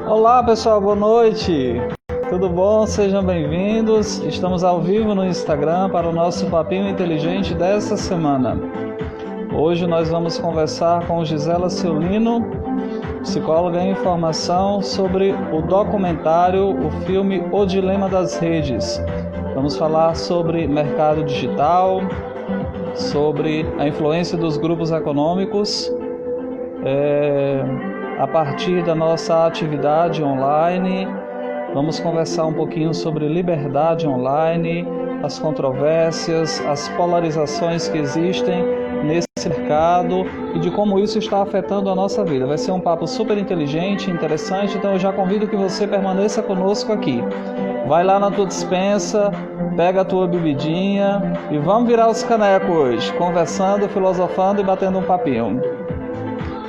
Olá pessoal, boa noite, tudo bom? Sejam bem-vindos. Estamos ao vivo no Instagram para o nosso Papinho Inteligente dessa semana. Hoje nós vamos conversar com Gisela Ciolino, psicóloga em formação, sobre o documentário, o filme O Dilema das Redes. Vamos falar sobre mercado digital, sobre a influência dos grupos econômicos, a partir da nossa atividade online. Vamos conversar um pouquinho sobre liberdade online, as controvérsias, as polarizações que existem nesse mercado e de como isso está afetando a nossa vida. Vai ser um papo super inteligente, interessante, então eu já convido que você permaneça conosco aqui. Vai lá na tua despensa, pega a tua bebidinha e vamos virar os canecos hoje, conversando, filosofando e batendo um papinho.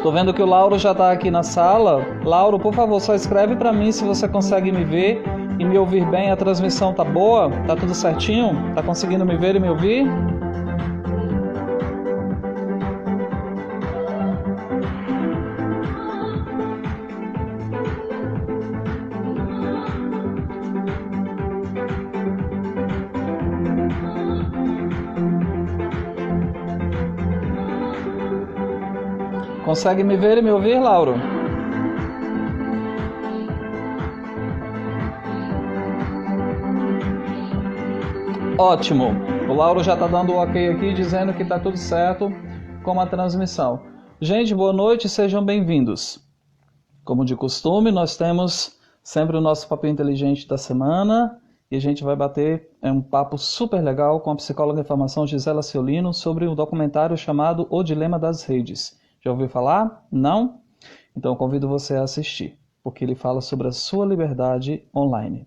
Tô vendo que o Lauro já está aqui na sala. Lauro, por favor, só escreve para mim se você consegue me ver e me ouvir bem. A transmissão tá boa? Tá tudo certinho? Tá conseguindo me ver e me ouvir? Consegue me ver e me ouvir, Lauro? Ótimo! O Lauro já está dando o ok aqui, dizendo que está tudo certo com a transmissão. Gente, boa noite, sejam bem-vindos. Como de costume, nós temos sempre o nosso papinho inteligente da semana e a gente vai bater um papo super legal com a psicóloga em formação Gisela Ciolino sobre um documentário chamado O Dilema das Redes. Já ouviu falar? Não? Então convido você a assistir, porque ele fala sobre a sua liberdade online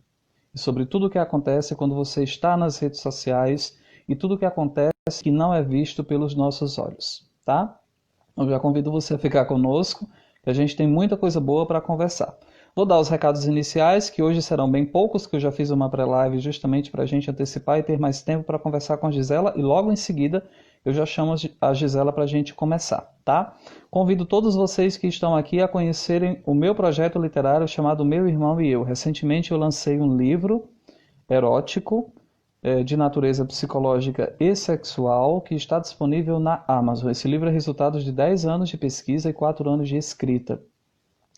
e sobre tudo o que acontece quando você está nas redes sociais e tudo o que acontece que não é visto pelos nossos olhos, tá? Eu já convido você a ficar conosco, que a gente tem muita coisa boa para conversar. Vou dar os recados iniciais, que hoje serão bem poucos, que eu já fiz uma pré-live justamente para a gente antecipar e ter mais tempo para conversar com a Gisela, e logo em seguida eu já chamo a Gisela para a gente começar, tá? Convido todos vocês que estão aqui a conhecerem o meu projeto literário chamado Meu Irmão e Eu. Recentemente eu lancei um livro erótico de natureza psicológica e sexual que está disponível na Amazon. Esse livro é resultado de 10 anos de pesquisa e 4 anos de escrita.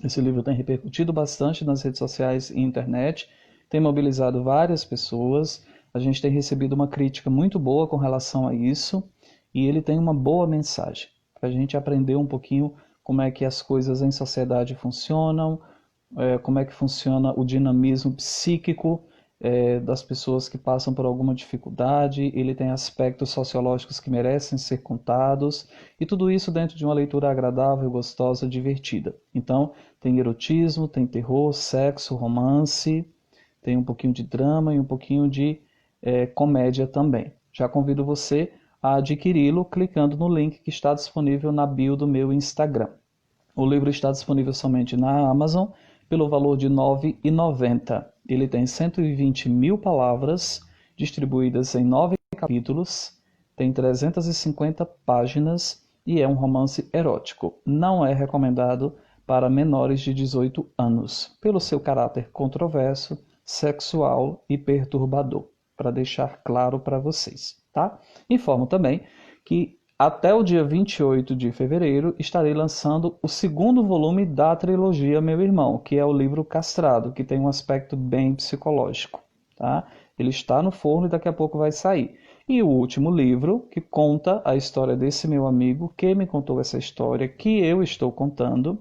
Esse livro tem repercutido bastante nas redes sociais e internet, tem mobilizado várias pessoas, a gente tem recebido uma crítica muito boa com relação a isso, e ele tem uma boa mensagem, para a gente aprender um pouquinho como é que as coisas em sociedade funcionam, como é que funciona o dinamismo psíquico das pessoas que passam por alguma dificuldade. Ele tem aspectos sociológicos que merecem ser contados, e tudo isso dentro de uma leitura agradável, gostosa, divertida. Então, tem erotismo, tem terror, sexo, romance, tem um pouquinho de drama e um pouquinho de comédia também. Já convido você a adquiri-lo clicando no link que está disponível na bio do meu Instagram. O livro está disponível somente na Amazon pelo valor de R$ 9,90. Ele tem 120.000 palavras distribuídas em 9 capítulos, tem 350 páginas e é um romance erótico. Não é recomendado para menores de 18 anos, pelo seu caráter controverso, sexual e perturbador, para deixar claro para vocês, tá? Informo também que até o dia 28 de fevereiro estarei lançando o segundo volume da trilogia Meu Irmão, que é o livro Castrado, que tem um aspecto bem psicológico, tá? Ele está no forno e daqui a pouco vai sair. E o último livro, que conta a história desse meu amigo, que me contou essa história, que eu estou contando,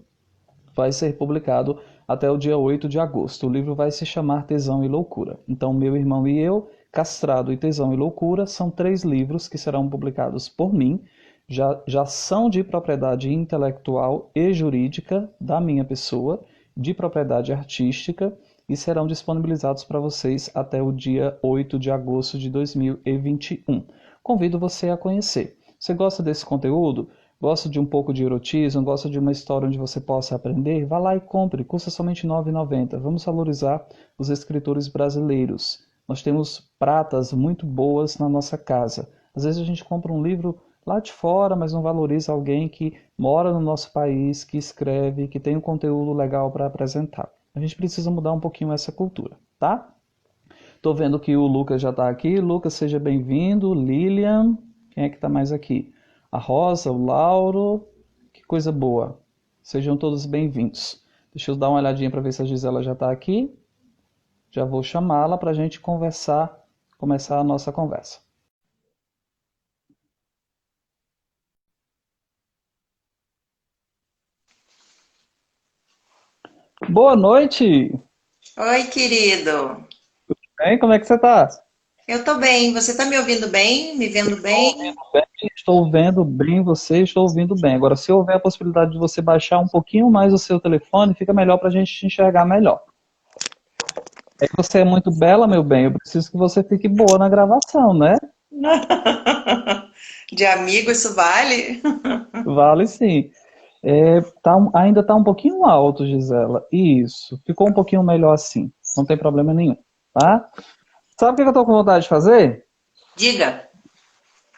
vai ser publicado até o dia 8 de agosto. O livro vai se chamar Tesão e Loucura. Então, Meu Irmão e Eu, Castrado e Tesão e Loucura são 3 livros que serão publicados por mim, já são de propriedade intelectual e jurídica da minha pessoa, de propriedade artística, e serão disponibilizados para vocês até o dia 8 de agosto de 2021. Convido você a conhecer. Você gosta desse conteúdo? Gosta de um pouco de erotismo? Gosta de uma história onde você possa aprender? Vá lá e compre, custa somente R$ 9,90. Vamos valorizar os escritores brasileiros. Nós temos pratas muito boas na nossa casa. Às vezes a gente compra um livro lá de fora, mas não valoriza alguém que mora no nosso país, que escreve, que tem um conteúdo legal para apresentar. A gente precisa mudar um pouquinho essa cultura, tá? Tô vendo que o Lucas já está aqui. Lucas, seja bem-vindo. Lilian, quem é que está mais aqui? A Rosa, o Lauro, que coisa boa. Sejam todos bem-vindos. Deixa eu dar uma olhadinha para ver se a Gisela já está aqui. Já vou chamá-la para a gente conversar, começar a nossa conversa. Boa noite! Oi, querido. Bem, como é que você está? Eu tô bem. Você tá me ouvindo bem? Me vendo bem? Estou vendo bem você, estou ouvindo bem. Agora, se houver a possibilidade de você baixar um pouquinho mais o seu telefone, fica melhor para a gente te enxergar melhor. É que você é muito bela, meu bem. Eu preciso que você fique boa na gravação, né? De amigo, isso vale? Vale sim. Ainda está um pouquinho alto, Gisela. Isso. Ficou um pouquinho melhor assim. Não tem problema nenhum, tá? Sabe o que eu estou com vontade de fazer? Diga.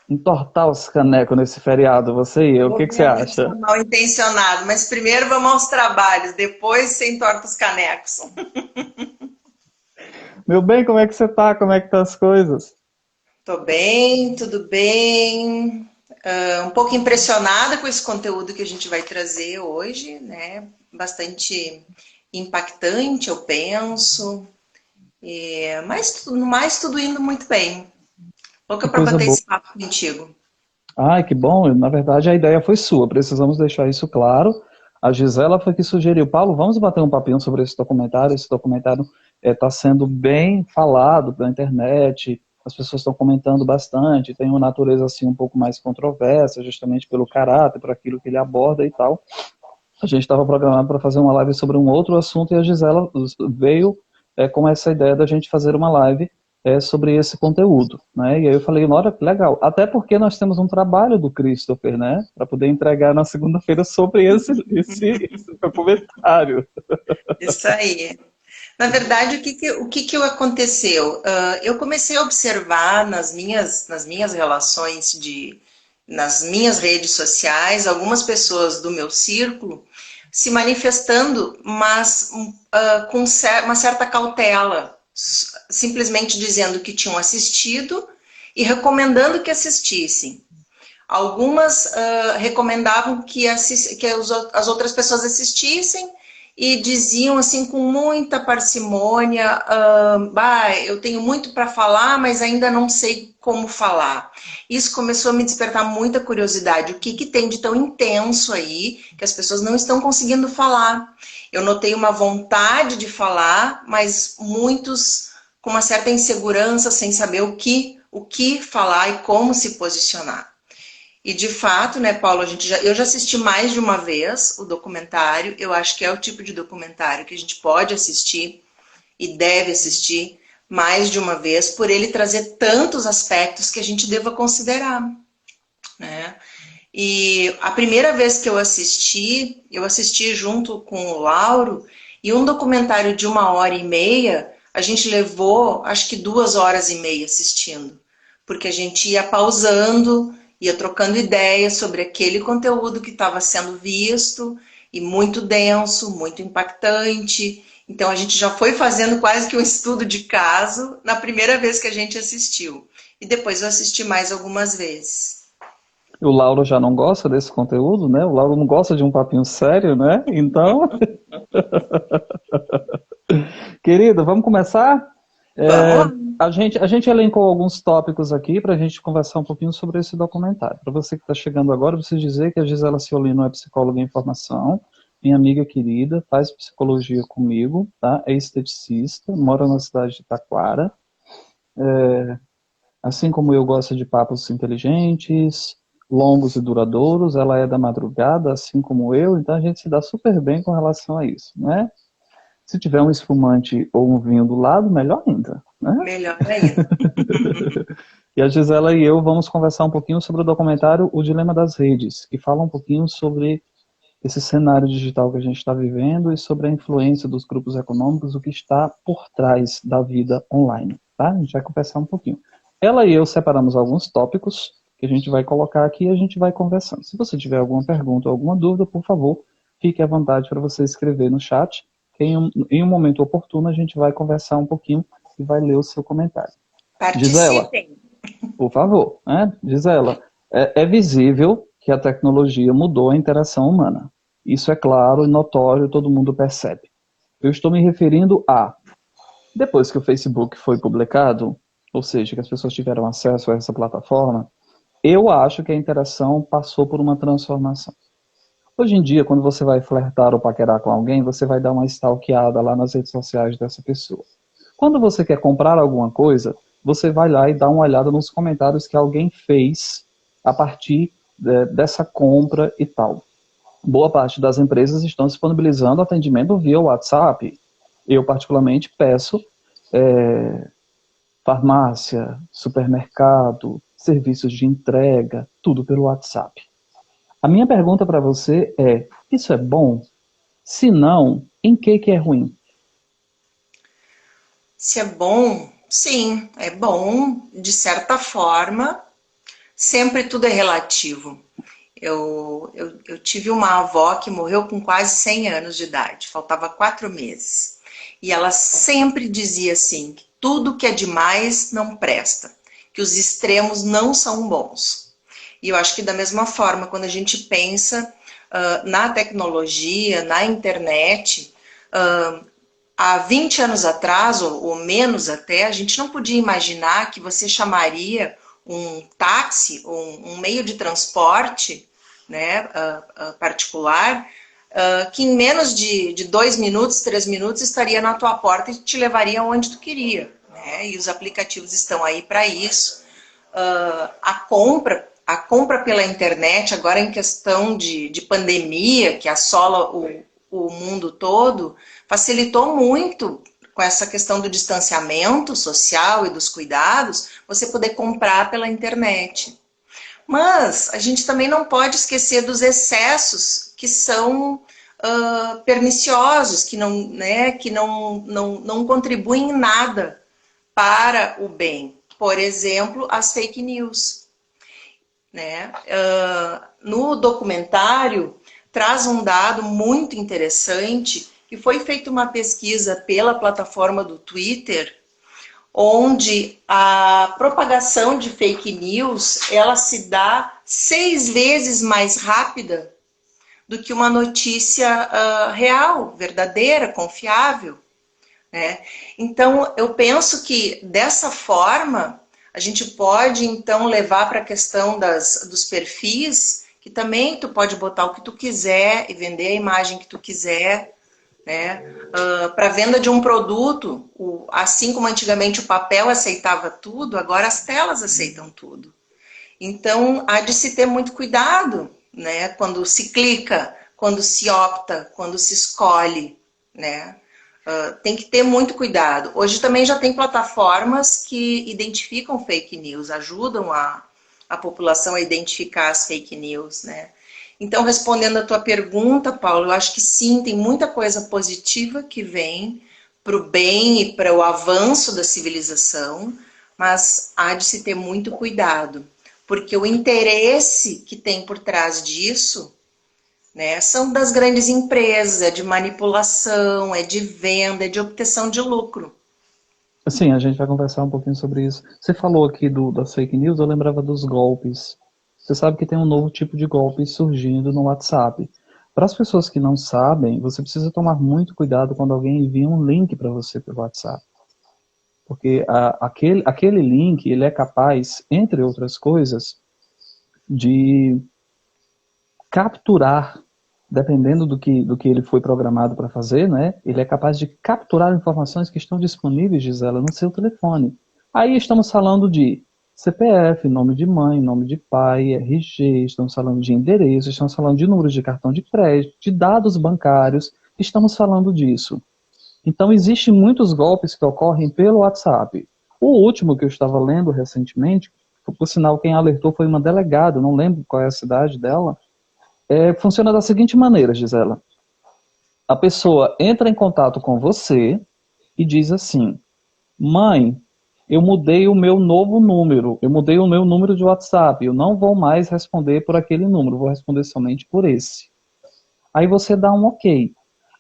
Entortar os canecos nesse feriado, você e eu. O Vou que você ver se eu acha? sou mal intencionado, mas primeiro vamos aos trabalhos, depois você entorta os canecos. Meu bem, como é que você tá? Como é que tá as coisas? Tô bem, tudo bem. Um pouco impressionada com esse conteúdo que a gente vai trazer hoje, né? Bastante impactante, eu penso. Mas no mais, tudo indo muito bem. Louca Que para coisa bater boa. esse papo contigo. Ai, que bom. Na verdade, a ideia foi sua. Precisamos deixar isso claro. A Gisela foi que sugeriu, Paulo, vamos bater um papinho sobre esse documentário. Esse documentário está sendo bem falado na internet. As pessoas estão comentando bastante. Tem uma natureza assim um pouco mais controversa, justamente pelo caráter, por aquilo que ele aborda e tal. A gente estava programado para fazer uma live sobre um outro assunto e a Gisela veio com essa ideia da gente fazer uma live sobre esse conteúdo, né? E aí eu falei, olha, que legal. Até porque nós temos um trabalho do Christopher, né? Para poder entregar na segunda-feira sobre esse documentário. Isso aí. Na verdade, o que que aconteceu? Eu comecei a observar nas minhas relações nas minhas redes sociais, algumas pessoas do meu círculo se manifestando, mas com uma certa cautela, simplesmente dizendo que tinham assistido e recomendando que assistissem. Algumas recomendavam que as outras pessoas assistissem e diziam assim com muita parcimônia, bah, eu tenho muito para falar, mas ainda não sei como falar. Isso começou a me despertar muita curiosidade. O que que tem de tão intenso aí que as pessoas não estão conseguindo falar? Eu notei uma vontade de falar, mas muitos com uma certa insegurança, sem saber o que falar e como se posicionar. E de fato, né, Paulo, eu já assisti mais de uma vez o documentário. Eu acho que é o tipo de documentário que a gente pode assistir e deve assistir mais de uma vez, por ele trazer tantos aspectos que a gente deva considerar, né? E a primeira vez que eu assisti junto com o Lauro, e um documentário de 1 hora e meia, a gente levou acho que 2 horas e meia assistindo, porque a gente ia pausando, ia trocando ideias sobre aquele conteúdo que estava sendo visto, e muito denso, muito impactante. Então a gente já foi fazendo quase que um estudo de caso na primeira vez que a gente assistiu. E depois eu assisti mais algumas vezes. O Lauro já não gosta desse conteúdo, né? O Lauro não gosta de um papinho sério, né? Então, querido, vamos começar? Vamos lá. A gente elencou alguns tópicos aqui para a gente conversar um pouquinho sobre esse documentário. Para você que está chegando agora, eu preciso dizer que a Gisela Ciolino é psicóloga em formação, minha amiga querida, faz psicologia comigo, tá? É esteticista, mora na cidade de Taquara. Assim como eu gosto de papos inteligentes, longos e duradouros, ela é da madrugada, assim como eu, então a gente se dá super bem com relação a isso, né? Se tiver um espumante ou um vinho do lado, melhor ainda, né? Melhor ainda. E a Gisela e eu vamos conversar um pouquinho sobre o documentário O Dilema das Redes, que fala um pouquinho sobre esse cenário digital que a gente está vivendo e sobre a influência dos grupos econômicos, o que está por trás da vida online, tá? A gente vai conversar um pouquinho. Ela e eu separamos alguns tópicos que a gente vai colocar aqui e a gente vai conversando. Se você tiver alguma pergunta ou alguma dúvida, por favor, fique à vontade para você escrever no chat, que em um momento oportuno a gente vai conversar um pouquinho e vai ler o seu comentário. Gisela, Participem. por favor, né? Gisela, é visível que a tecnologia mudou a interação humana. Isso é claro e notório, todo mundo percebe. Eu estou me referindo a, depois que o Facebook foi publicado, ou seja, que as pessoas tiveram acesso a essa plataforma, eu acho que a interação passou por uma transformação. Hoje em dia, quando você vai flertar ou paquerar com alguém, você vai dar uma stalkeada lá nas redes sociais dessa pessoa. Quando você quer comprar alguma coisa, você vai lá e dá uma olhada nos comentários que alguém fez a partir dessa compra e tal. Boa parte das empresas estão disponibilizando atendimento via WhatsApp. Eu, particularmente, peço farmácia, supermercado, serviços de entrega, tudo pelo WhatsApp. A minha pergunta para você é, isso é bom? Se não, em que é ruim? Se é bom, sim, é bom, de certa forma, sempre tudo é relativo. Eu tive uma avó que morreu com quase 100 anos de idade, faltava 4 meses. E ela sempre dizia assim, que tudo que é demais não presta, que os extremos não são bons. E eu acho que da mesma forma, quando a gente pensa na tecnologia, na internet, há 20 anos atrás, ou menos até, a gente não podia imaginar que você chamaria um táxi, um meio de transporte, né, particular, que em menos de 2 minutos, 3 minutos, estaria na tua porta e te levaria onde tu queria. Né? E os aplicativos estão aí para isso. A compra pela internet, agora em questão de pandemia, que assola o mundo todo, facilitou muito com essa questão do distanciamento social e dos cuidados, você poder comprar pela internet. Mas a gente também não pode esquecer dos excessos que são perniciosos, que não contribuem em nada para o bem. Por exemplo, as fake news. Né? No documentário, traz um dado muito interessante, que foi feita uma pesquisa pela plataforma do Twitter, onde a propagação de fake news, ela se dá 6 vezes mais rápida do que uma notícia real, verdadeira, confiável. Né? Então, eu penso que dessa forma, a gente pode então levar para a questão dos perfis, que também tu pode botar o que tu quiser e vender a imagem que tu quiser, né? Para venda de um produto, assim como antigamente o papel aceitava tudo, agora as telas aceitam tudo. Então, há de se ter muito cuidado, né? Quando se clica, quando se opta, quando se escolhe, né? Tem que ter muito cuidado. Hoje também já tem plataformas que identificam fake news, ajudam a população a identificar as fake news, né? Então, respondendo a tua pergunta, Paulo, eu acho que sim, tem muita coisa positiva que vem para o bem e para o avanço da civilização, mas há de se ter muito cuidado, porque o interesse que tem por trás disso, né, são das grandes empresas, é de manipulação, é de venda, é de obtenção de lucro. Sim, a gente vai conversar um pouquinho sobre isso. Você falou aqui das fake news, eu lembrava dos golpes. Você sabe que tem um novo tipo de golpe surgindo no WhatsApp. Para as pessoas que não sabem, você precisa tomar muito cuidado quando alguém envia um link para você pelo WhatsApp. Porque aquele link, ele é capaz, entre outras coisas, de capturar, dependendo do que ele foi programado para fazer, né? Ele é capaz de capturar informações que estão disponíveis, Gisela, no seu telefone. Aí estamos falando de CPF, nome de mãe, nome de pai, RG, estamos falando de endereço, estamos falando de números de cartão de crédito, de dados bancários, estamos falando disso. Então, existem muitos golpes que ocorrem pelo WhatsApp. O último que eu estava lendo recentemente, por sinal, quem alertou foi uma delegada, não lembro qual é a cidade dela, funciona da seguinte maneira, Gisela. A pessoa entra em contato com você e diz assim: mãe, eu mudei o meu novo número, eu mudei o meu número de WhatsApp, eu não vou mais responder por aquele número, vou responder somente por esse. Aí você dá um ok.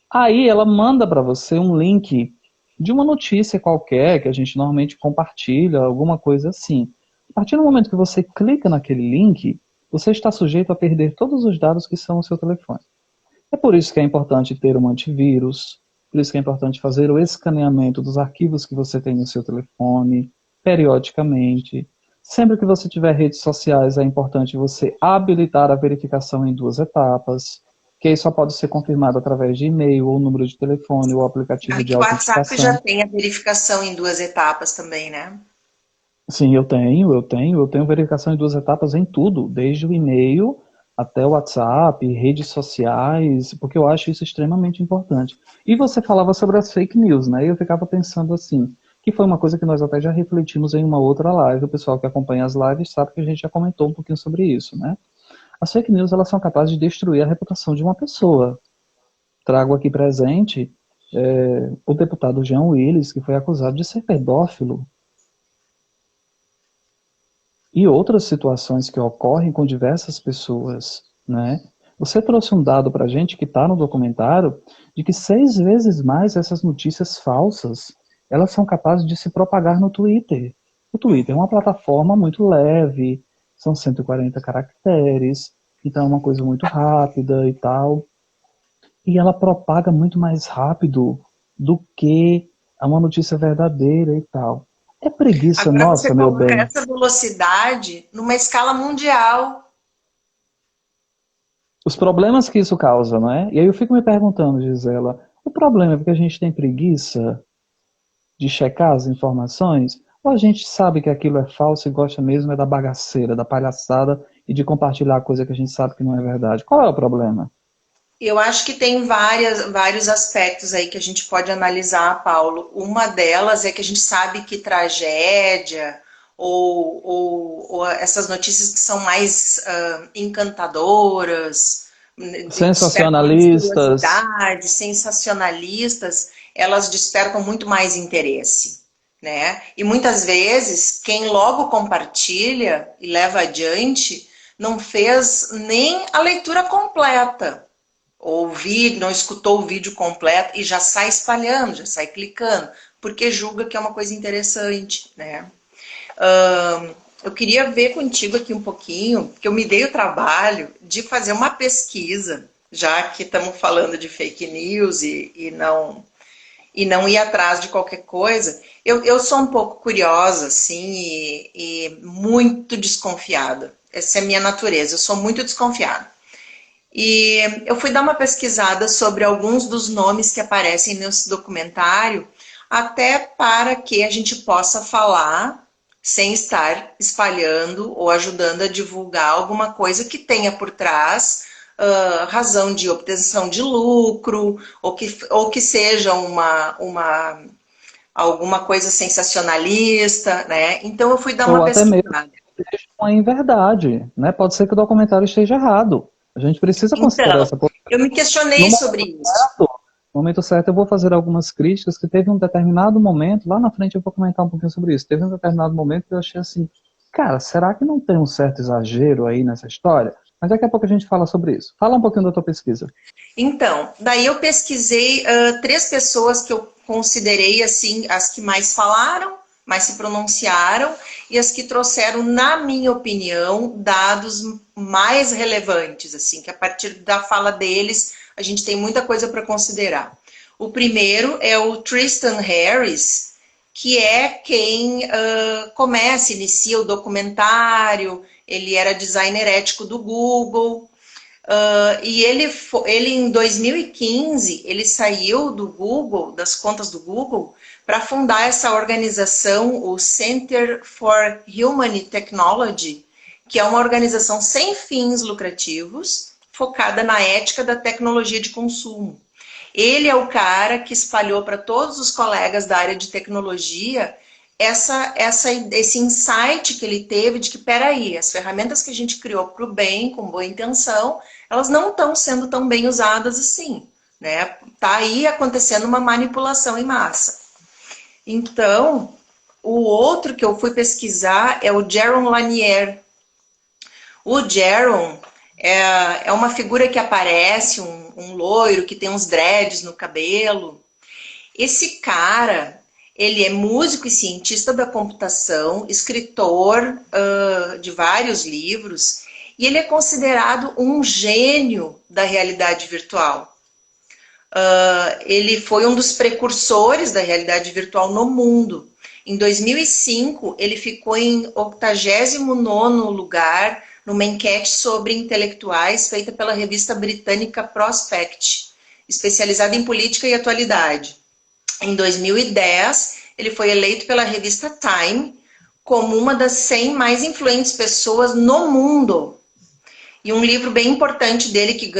Aí ela manda para você um link de uma notícia qualquer que a gente normalmente compartilha, alguma coisa assim. A partir do momento que você clica naquele link, você está sujeito a perder todos os dados que são o seu telefone. É por isso que é importante ter um antivírus, por isso que é importante fazer o escaneamento dos arquivos que você tem no seu telefone, periodicamente. Sempre que você tiver redes sociais, é importante você habilitar a verificação em 2 etapas, que aí só pode ser confirmado através de e-mail, ou número de telefone, ou aplicativo de Aqui o WhatsApp autenticação. já tem a verificação em 2 etapas também, né? Sim, eu tenho verificação em 2 etapas em tudo, desde o e-mail até o WhatsApp, redes sociais, porque eu acho isso extremamente importante. E você falava sobre as fake news, né? E eu ficava pensando assim, que foi uma coisa que nós até já refletimos em uma outra live, o pessoal que acompanha as lives sabe que a gente já comentou um pouquinho sobre isso, né? As fake news, elas são capazes de destruir a reputação de uma pessoa. Trago aqui presente o deputado Jean Willis, que foi acusado de ser pedófilo, e outras situações que ocorrem com diversas pessoas, né? Você trouxe um dado para a gente que está no documentário de que 6 vezes mais essas notícias falsas elas são capazes de se propagar no Twitter. O Twitter é uma plataforma muito leve, são 140 caracteres, então é uma coisa muito rápida e tal. E ela propaga muito mais rápido do que uma notícia verdadeira e tal. É preguiça Agora você nossa, meu coloca bem. essa velocidade numa escala mundial. Os problemas que isso causa, não é? E aí eu fico me perguntando, Gisela, o problema é porque a gente tem preguiça de checar as informações? Ou a gente sabe que aquilo é falso e gosta mesmo é da bagaceira, da palhaçada e de compartilhar coisa que a gente sabe que não é verdade? Qual é o problema? Eu acho que tem vários aspectos aí que a gente pode analisar, Paulo. Uma delas é que a gente sabe que tragédia ou essas notícias que são mais encantadoras, despertam mais Sensacionalistas. curiosidade, sensacionalistas, elas despertam muito mais interesse, né? E muitas vezes quem logo compartilha e leva adiante não fez nem a leitura completa ouvir, não escutou o vídeo completo e já sai espalhando, já sai clicando, porque julga que é uma coisa interessante, né? Eu queria ver contigo aqui um pouquinho, porque eu me dei o trabalho de fazer uma pesquisa, já que estamos falando de fake news e não ir atrás de qualquer coisa. Eu sou um pouco curiosa, assim, e muito desconfiada. Essa é a minha natureza, eu sou muito desconfiada. E eu fui dar uma pesquisada sobre alguns dos nomes que aparecem nesse documentário, até para que a gente possa falar sem estar espalhando ou ajudando a divulgar alguma coisa que tenha por trás razão de obtenção de lucro, ou que seja alguma coisa sensacionalista, né? Então eu fui dar uma Ou até mesmo pesquisada. uma inverdade, né? Pode ser que o documentário esteja errado. A gente precisa considerar Então, essa. eu me No questionei sobre momento isso. certo, no momento certo, eu vou fazer algumas críticas que teve um determinado momento, lá na frente eu vou comentar um pouquinho sobre isso. Teve um determinado momento que eu achei assim, cara, será que não tem um certo exagero aí nessa história? Mas daqui a pouco a gente fala sobre isso. Fala um pouquinho da tua pesquisa. Então, daí eu pesquisei 3 pessoas que eu considerei assim as que mais falaram, mais se pronunciaram e as que trouxeram, na minha opinião, dados mais relevantes, assim, que a partir da fala deles a gente tem muita coisa para considerar. O primeiro é o Tristan Harris, que é quem inicia o documentário. Ele era designer ético do Google. E ele em 2015, ele saiu do Google, das contas do Google, para fundar essa organização, o Center for Human Technology, que é uma organização sem fins lucrativos, focada na ética da tecnologia de consumo. Ele é o cara que espalhou para todos os colegas da área de tecnologia esse insight que ele teve de que, peraí, as ferramentas que a gente criou para o bem, com boa intenção, elas não estão sendo tão bem usadas assim, né? Tá aí acontecendo uma manipulação em massa. Então, o outro que eu fui pesquisar é o Jaron Lanier. O Jaron é uma figura que aparece, um loiro que tem uns dreads no cabelo. Esse cara, ele é músico e cientista da computação, escritor de vários livros, e ele é considerado um gênio da realidade virtual. Ele foi um dos precursores da realidade virtual no mundo. Em 2005, ele ficou em 89º lugar numa enquete sobre intelectuais feita pela revista britânica Prospect, especializada em política e atualidade. Em 2010, ele foi eleito pela revista Time como uma das 100 mais influentes pessoas no mundo. E um livro bem importante dele que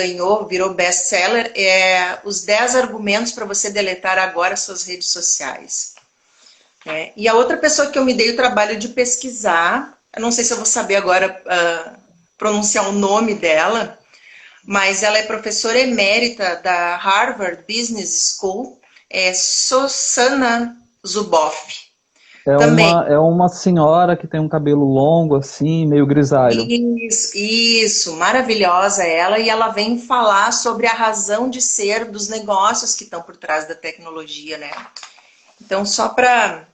virou best-seller, é Os 10 Argumentos para você deletar agora suas redes sociais. E a outra pessoa que eu me dei o trabalho de pesquisar, eu não sei se eu vou saber agora pronunciar o nome dela, mas ela é professora emérita da Harvard Business School, é Shoshana Zuboff. É uma senhora que tem um cabelo longo, assim, meio grisalho. Isso, maravilhosa ela, e ela vem falar sobre a razão de ser dos negócios que estão por trás da tecnologia, né? Então, só para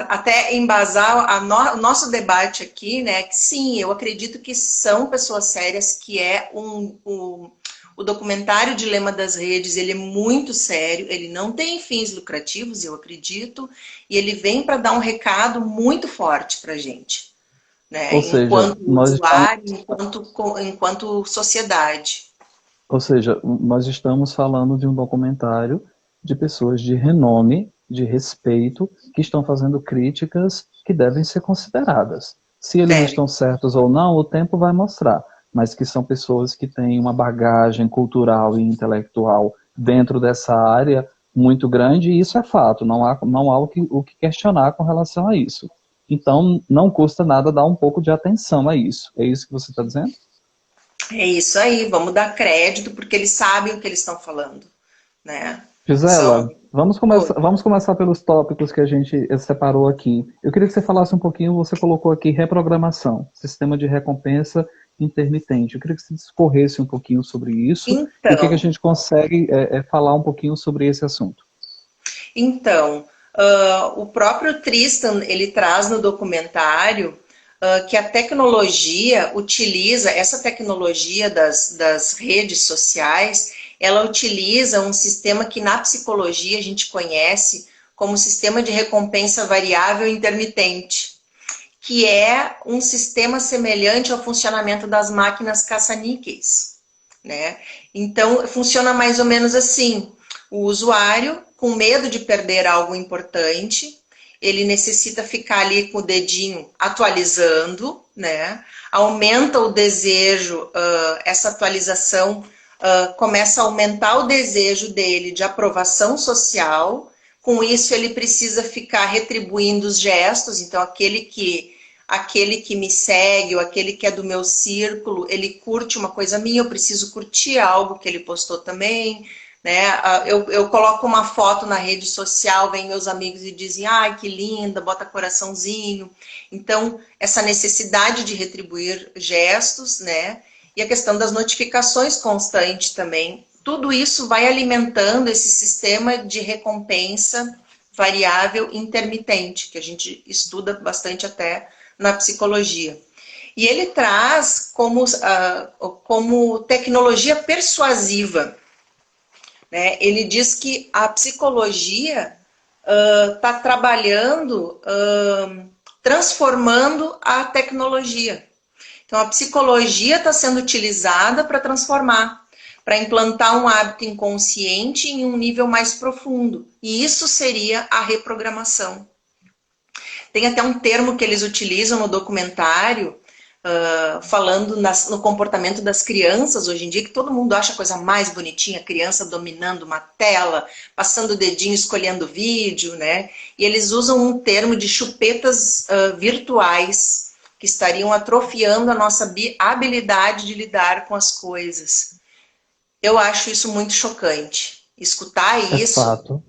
até embasar o nosso debate aqui, né? Que sim, eu acredito que são pessoas sérias, que é o documentário Dilema das Redes, ele é muito sério, ele não tem fins lucrativos, eu acredito, e ele vem para dar um recado muito forte para a gente, né? Ou seja, enquanto usuário, enquanto sociedade. Ou seja, nós estamos falando de um documentário de pessoas de renome, de respeito, que estão fazendo críticas que devem ser consideradas. Se eles estão certos ou não, o tempo vai mostrar. Mas que são pessoas que têm uma bagagem cultural e intelectual dentro dessa área muito grande, e isso é fato, não há o que questionar com relação a isso. Então, não custa nada dar um pouco de atenção a isso. É isso que você está dizendo? É isso aí, vamos dar crédito, porque eles sabem o que eles estão falando, né? Gisela, vamos começar pelos tópicos que a gente separou aqui. Eu queria que você falasse um pouquinho, você colocou aqui reprogramação, sistema de recompensa intermitente. Eu queria que você discorresse um pouquinho sobre isso, e o que a gente consegue falar um pouquinho sobre esse assunto. Então, o próprio Tristan, ele traz no documentário que a tecnologia utiliza, essa tecnologia das redes sociais, ela utiliza um sistema que na psicologia a gente conhece como sistema de recompensa variável intermitente, que é um sistema semelhante ao funcionamento das máquinas caça-níqueis, né? Então, funciona mais ou menos assim. O usuário, com medo de perder algo importante, ele necessita ficar ali com o dedinho atualizando, né? Aumenta o desejo, essa atualização começa a aumentar o desejo dele de aprovação social. Com isso, ele precisa ficar retribuindo os gestos. Então, aquele que me segue, ou aquele que é do meu círculo, ele curte uma coisa minha, eu preciso curtir algo que ele postou também, né? Eu coloco uma foto na rede social, vem meus amigos e dizem, ai, que linda, bota coraçãozinho. Então, essa necessidade de retribuir gestos, né? E a questão das notificações constantes também. Tudo isso vai alimentando esse sistema de recompensa variável intermitente, que a gente estuda bastante até na psicologia. E ele traz como tecnologia persuasiva, né? Ele diz que a psicologia está trabalhando, transformando a tecnologia. Então, a psicologia está sendo utilizada para transformar, para implantar um hábito inconsciente em um nível mais profundo. E isso seria a reprogramação. Tem até um termo que eles utilizam no documentário, falando no comportamento das crianças hoje em dia, que todo mundo acha a coisa mais bonitinha, a criança dominando uma tela, passando o dedinho, escolhendo vídeo, né? E eles usam um termo de chupetas virtuais, que estariam atrofiando a nossa habilidade de lidar com as coisas. Eu acho isso muito chocante. Escutar isso fato.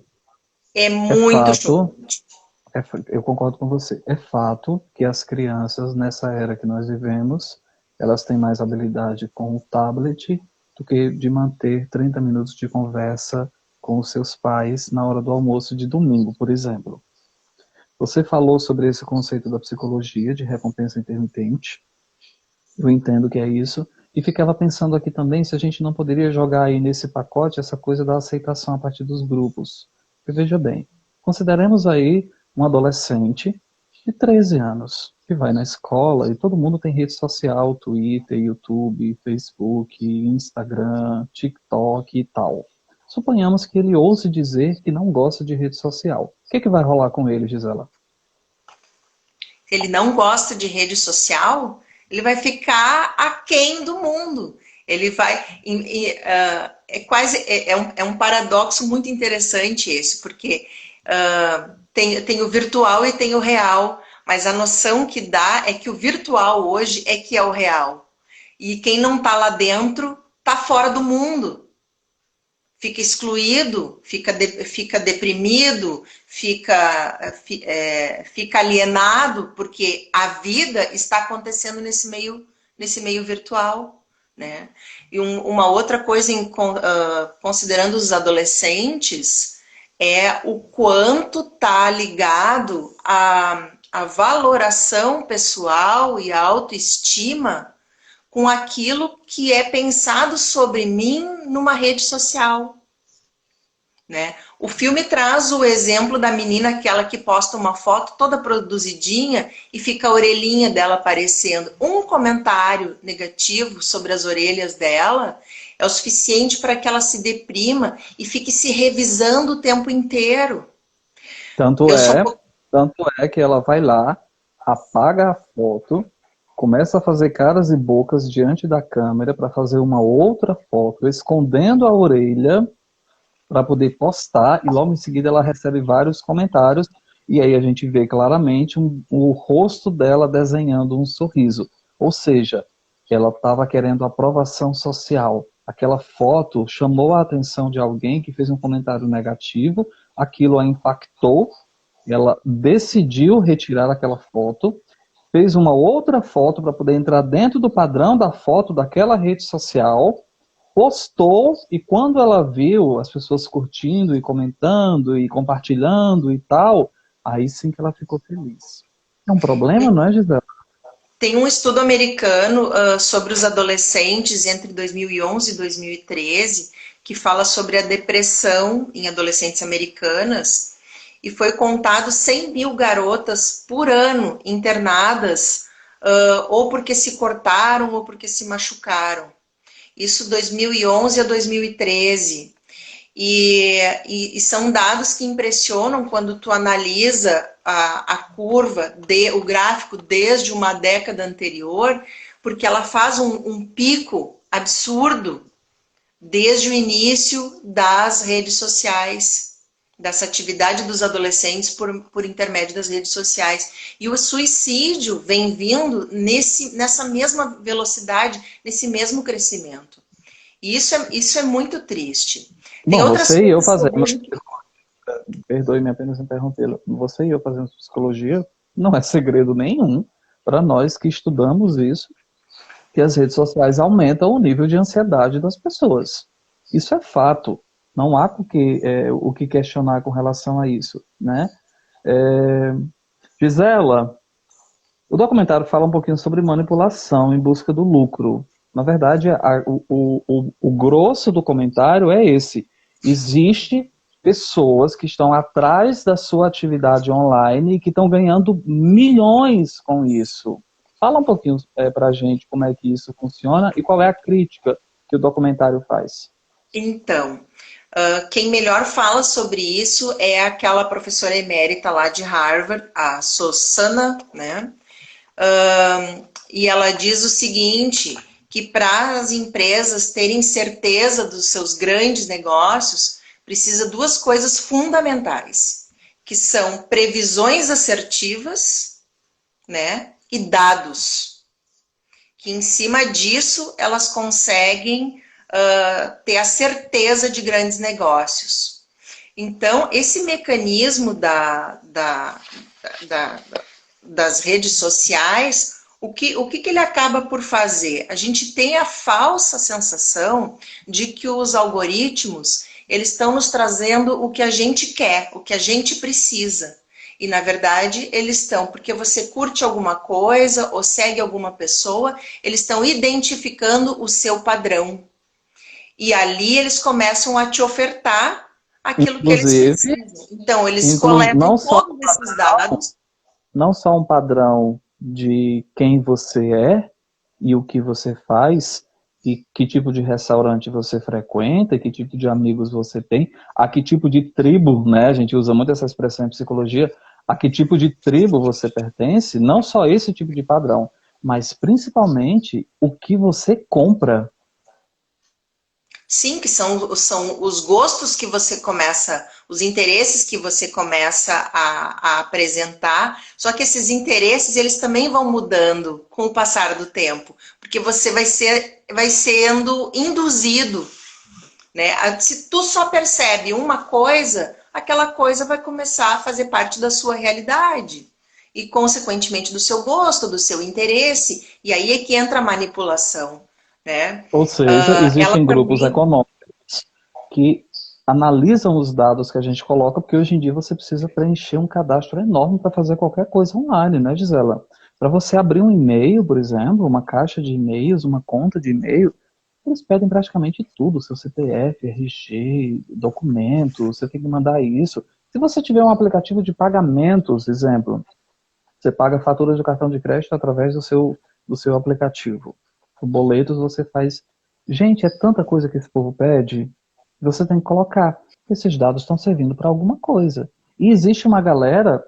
é muito chocante. Eu concordo com você. É fato que as crianças, nessa era que nós vivemos, elas têm mais habilidade com o tablet do que de manter 30 minutos de conversa com os seus pais na hora do almoço de domingo, por exemplo. Você falou sobre esse conceito da psicologia de recompensa intermitente. Eu entendo que é isso. E ficava pensando aqui também se a gente não poderia jogar aí nesse pacote essa coisa da aceitação a partir dos grupos. Porque veja bem, consideremos aí um adolescente de 13 anos, que vai na escola e todo mundo tem rede social, Twitter, YouTube, Facebook, Instagram, TikTok e tal. Suponhamos que ele ouse dizer que não gosta de rede social. O que vai rolar com ele, Gisela? Se ele não gosta de rede social, ele vai ficar aquém do mundo. Ele vai... É um paradoxo muito interessante esse, porque tem o virtual e tem o real, mas a noção que dá é que o virtual hoje é que é o real. E quem não está lá dentro está fora do mundo. Fica excluído, fica deprimido, fica alienado, porque a vida está acontecendo nesse meio virtual, né? E uma outra coisa, considerando os adolescentes, é o quanto está ligado à valoração pessoal e à autoestima com aquilo que é pensado sobre mim numa rede social, né? O filme traz o exemplo da menina, aquela que posta uma foto toda produzidinha e fica a orelhinha dela aparecendo. Um comentário negativo sobre as orelhas dela é o suficiente para que ela se deprima e fique se revisando o tempo inteiro. Tanto é que ela vai lá, apaga a foto, começa a fazer caras e bocas diante da câmera para fazer uma outra foto, escondendo a orelha para poder postar, e logo em seguida ela recebe vários comentários, e aí a gente vê claramente o rosto dela desenhando um sorriso. Ou seja, ela estava querendo aprovação social. Aquela foto chamou a atenção de alguém que fez um comentário negativo, aquilo a impactou, ela decidiu retirar aquela foto, fez uma outra foto para poder entrar dentro do padrão da foto daquela rede social, postou, e quando ela viu as pessoas curtindo e comentando e compartilhando e tal, aí sim que ela ficou feliz. É um problema, não é, Gisela? Tem um estudo americano sobre os adolescentes entre 2011 e 2013, que fala sobre a depressão em adolescentes americanas, e foi contado 100 mil garotas por ano internadas, ou porque se cortaram ou porque se machucaram. Isso 2011 a 2013. E são dados que impressionam quando tu analisa a curva, o gráfico desde uma década anterior, porque ela faz um pico absurdo desde o início das redes sociais, dessa atividade dos adolescentes por intermédio das redes sociais. E o suicídio vem vindo nessa mesma velocidade, nesse mesmo crescimento. E isso é muito triste. Tem Bom, outras você e eu coisas fazemos, perdoe-me apenas interrompê-la, você e eu fazemos psicologia, não é segredo nenhum para nós que estudamos isso, que as redes sociais aumentam o nível de ansiedade das pessoas. Isso é fato. Não há o que questionar com relação a isso, né? Gisela, o documentário fala um pouquinho sobre manipulação em busca do lucro. Na verdade, o grosso do comentário é esse. Existe pessoas que estão atrás da sua atividade online e que estão ganhando milhões com isso. Fala um pouquinho para a gente como é que isso funciona e qual é a crítica que o documentário faz. Então, quem melhor fala sobre isso é aquela professora emérita lá de Harvard, a Susana, né? E ela diz o seguinte, que para as empresas terem certeza dos seus grandes negócios, precisa duas coisas fundamentais, que são previsões assertivas, né, e dados, que em cima disso elas conseguem ter a certeza de grandes negócios. Então, esse mecanismo das redes sociais, o que ele acaba por fazer? A gente tem a falsa sensação de que os algoritmos, eles estão nos trazendo o que a gente quer, o que a gente precisa. E, na verdade, eles estão, porque você curte alguma coisa ou segue alguma pessoa, eles estão identificando o seu padrão. E ali eles começam a te ofertar aquilo que eles Inclusive, precisam. Então, eles coletam todos esses dados. Não só um padrão de quem você é e o que você faz, e que tipo de restaurante você frequenta, e que tipo de amigos você tem, a que tipo de tribo, né? A gente usa muito essa expressão em psicologia, a que tipo de tribo você pertence, não só esse tipo de padrão, mas principalmente o que você compra. Sim, que são os gostos que você começa, os interesses que você começa a apresentar, só que esses interesses, eles também vão mudando com o passar do tempo, porque você vai sendo induzido, né? Se tu só percebe uma coisa, aquela coisa vai começar a fazer parte da sua realidade e, consequentemente, do seu gosto, do seu interesse, e aí é que entra a manipulação, né? Ou seja, Ela existem grupos também econômicos que analisam os dados que a gente coloca, porque hoje em dia você precisa preencher um cadastro enorme para fazer qualquer coisa online, né, Gisela? Para você abrir um e-mail, por exemplo, uma caixa de e-mails, uma conta de e-mail, eles pedem praticamente tudo, seu CPF, RG, documento, você tem que mandar isso. Se você tiver um aplicativo de pagamentos, exemplo, você paga faturas de cartão de crédito através do seu aplicativo. O boletos você faz. Gente, é tanta coisa que esse povo pede, você tem que colocar. Esses dados estão servindo para alguma coisa. E existe uma galera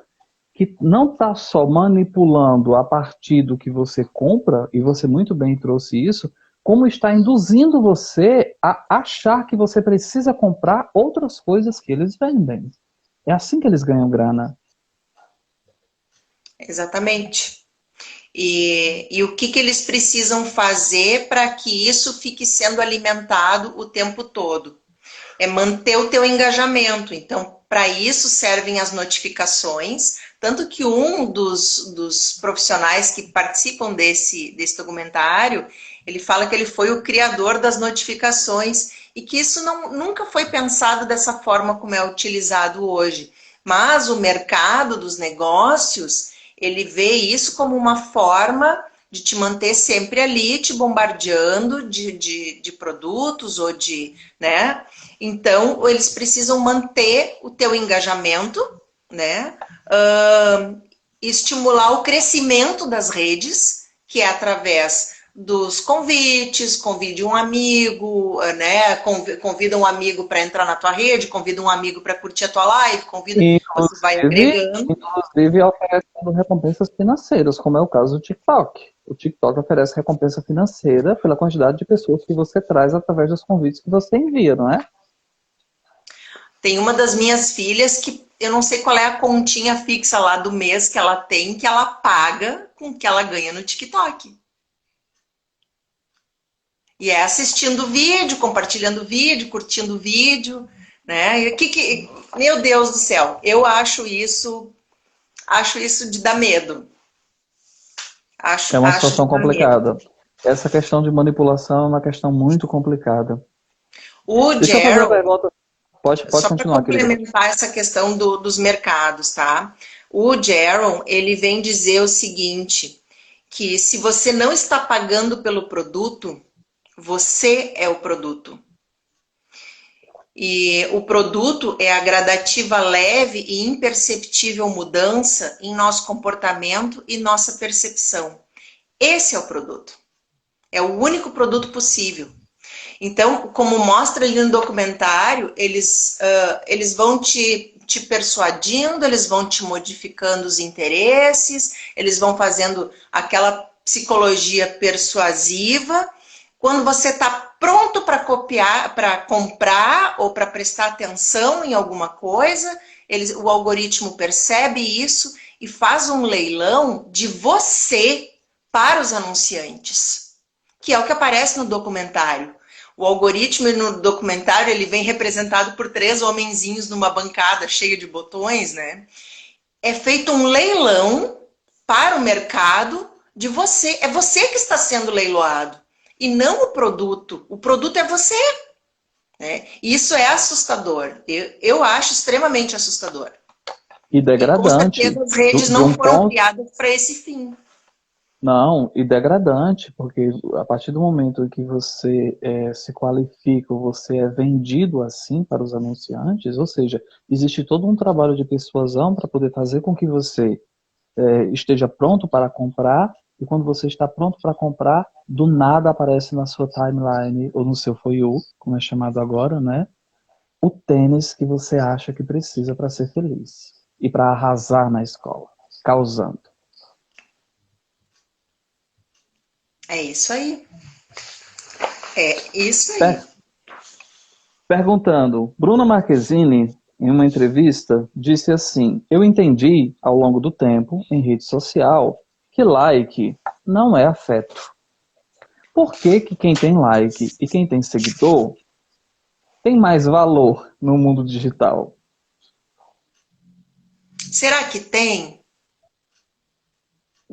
que não está só manipulando a partir do que você compra, e você muito bem trouxe isso, como está induzindo você a achar que você precisa comprar outras coisas que eles vendem. É assim que eles ganham grana. exatamente. E o que eles precisam fazer para que isso fique sendo alimentado o tempo todo? É manter o teu engajamento. Então, para isso servem as notificações, tanto que um dos profissionais que participam desse documentário, ele fala que ele foi o criador das notificações e que isso nunca foi pensado dessa forma como é utilizado hoje. Mas o mercado dos negócios, ele vê isso como uma forma de te manter sempre ali, te bombardeando de produtos ou de, né? Então, eles precisam manter o teu engajamento, né? Estimular o crescimento das redes, que é através dos convites, convide um amigo, né? Convida um amigo para entrar na tua rede, convida um amigo para curtir a tua live, convida, você vai agregando. Inclusive oferecendo recompensas financeiras, como é o caso do TikTok. O TikTok oferece recompensa financeira pela quantidade de pessoas que você traz através dos convites que você envia, não é? Tem uma das minhas filhas que eu não sei qual é a continha fixa lá do mês que ela tem, que ela paga com o que ela ganha no TikTok. E é assistindo vídeo, compartilhando vídeo, curtindo vídeo, né? Meu Deus do céu, eu acho isso de dar medo. É uma Acho de situação dar medo. complicada. Essa questão de manipulação é uma questão muito complicada. O Deixa eu fazer uma Jaron, pergunta. Pode só para continuar, querida. complementar essa questão dos mercados, tá? O Jaron, ele vem dizer o seguinte, que se você não está pagando pelo produto, você é o produto. E o produto é a gradativa, leve e imperceptível mudança em nosso comportamento e nossa percepção. Esse é o produto. É o único produto possível. Então, como mostra ali no documentário, eles vão te persuadindo, eles vão te modificando os interesses, eles vão fazendo aquela psicologia persuasiva. Quando você está pronto para copiar, para comprar ou para prestar atenção em alguma coisa, o algoritmo percebe isso e faz um leilão de você para os anunciantes, que é o que aparece no documentário. O algoritmo no documentário ele vem representado por 3 homenzinhos numa bancada cheia de botões, né? É feito um leilão para o mercado de você. É você que está sendo leiloado e não o produto. O produto é você. Né? Isso é assustador. Eu acho extremamente assustador. E E com degradante. certeza as redes De não um foram ponto. criadas para esse fim. Não, e degradante, porque a partir do momento que você se qualifica, ou você é vendido assim para os anunciantes, ou seja, existe todo um trabalho de persuasão para poder fazer com que você esteja pronto para comprar, e quando você está pronto para comprar, do nada aparece na sua timeline, ou no seu For You, como é chamado agora, né? O tênis que você acha que precisa para ser feliz e para arrasar na escola, causando. É isso aí. É isso aí. Per- Perguntando, Bruna Marquezine, em uma entrevista, disse assim: eu entendi ao longo do tempo, em rede social, que like não é afeto. Por que que quem tem like e quem tem seguidor tem mais valor no mundo digital? Será que tem?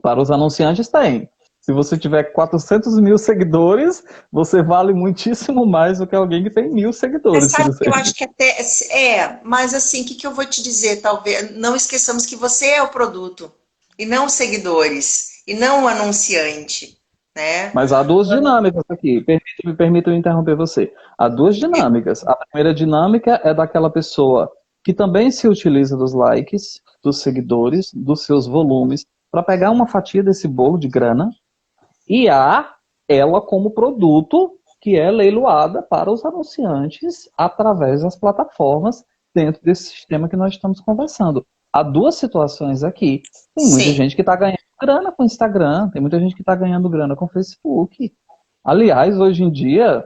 Para os anunciantes, tem. Se você tiver 400 mil seguidores, você vale muitíssimo mais do que alguém que tem 1.000 Mas seguidores. Se sabe que você... eu acho que até mas assim, o que, que eu vou te dizer? Talvez não esqueçamos que você é o produto e não os seguidores e não o anunciante, né? Mas há duas dinâmicas aqui. Permita-me interromper você. Há duas dinâmicas. A primeira dinâmica é daquela pessoa que também se utiliza dos likes, dos seguidores, dos seus volumes, para pegar uma fatia desse bolo de grana. E há ela como produto que é leiloada para os anunciantes através das plataformas dentro desse sistema que nós estamos conversando. Há duas situações aqui. Tem muita Sim. gente que está ganhando grana com Instagram, tem muita gente que está ganhando grana com Facebook. Aliás, hoje em dia,